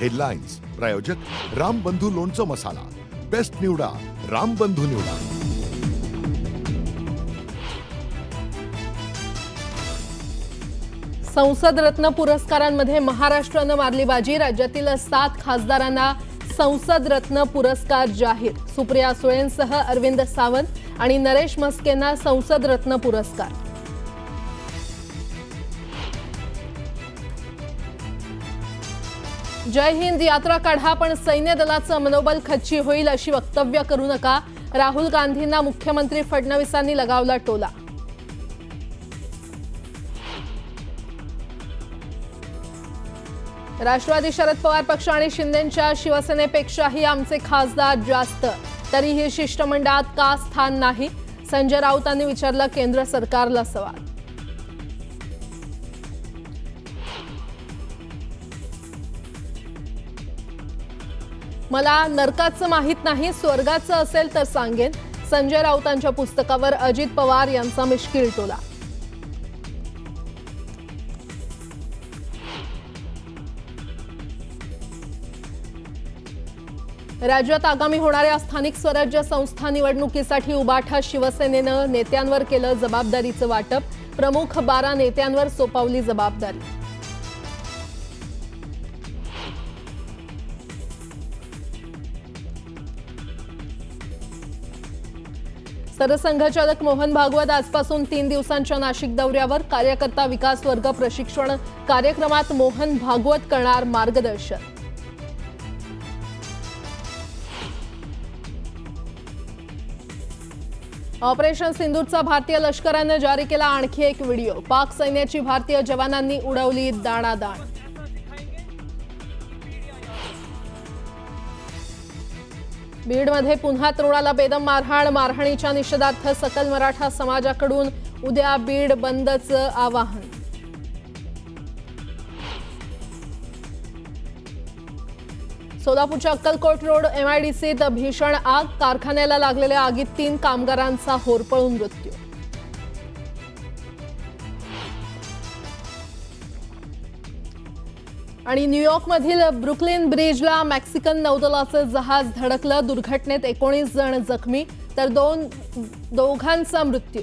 Headlines प्रायोजक रामबंधू लोणचं मसाला, best निवडा रामबंधू निवडा। संसद रत्न पुरस्कारांमध्ये महाराष्ट्रानं मारली बाजी। राज्यातील 7 खासदारांना संसद रत्न पुरस्कार जाहीर। सुप्रिया सुळेंसह अरविंद सावंत आणि नरेश म्हस्केंना संसद रत्न पुरस्कार। जय हिंद यात्रा काढा पण सैन्य दलाचं मनोबल खच्ची होईल अशी वक्तव्य करू नका। राहुल गांधींना मुख्यमंत्री फडणवीसांनी लगावला टोला। राष्ट्रवादी शरद पवार पक्ष आणि शिंदेंच्या शिवसेनेपेक्षाही आमचे खासदार जास्त, तरीही शिष्टमंडळात का स्थान नाही? संजय राऊतांनी विचारलं केंद्र सरकारला सवाल। मला नरकाचं माहित नाही, स्वर्गाचं असेल तर सांगेन। संजय राऊतांच्या पुस्तकावर अजित पवार यांचा मिश्किल टोला। राज्यात आगामी होणाऱ्या स्थानिक स्वराज्य संस्था निवडणुकीसाठी उबाठा शिवसेनेनं नेत्यांवर केलं जबाबदारीचं वाटप। प्रमुख 12 नेत्यांवर सोपवली जबाबदारी। सरसंघचालक मोहन भागवत आजपासून 3 दिवसांच्या नाशिक दौऱ्यावर। कार्यकर्ता विकास वर्ग प्रशिक्षण कार्यक्रमात मोहन भागवत करणार मार्गदर्शन। ऑपरेशन सिंदूरचा भारतीय लष्करानं जारी केला आणखी एक व्हिडिओ। पाक सैन्याची भारतीय जवानांनी उडवली दाणादाण। बीडमध्ये पुन्हा तरुणाला बेदम मारहाण। मारहाणीच्या निषेधार्थ सकल मराठा समाजाकडून उद्या बीड बंदचं आवाहन। सोलापूरच्या अक्कलकोट रोड MIDCत भीषण आग। कारखान्याला लागलेल्या आगीत 3 कामगारांचा होरपळून मृत्यू। आणि न्यूयॉर्कमधील ब्रुकलिन ब्रिजला मेक्सिकन नौदलाचं जहाज धडकलं। दुर्घटनेत 19 जण जखमी तर दोघांचा मृत्यू।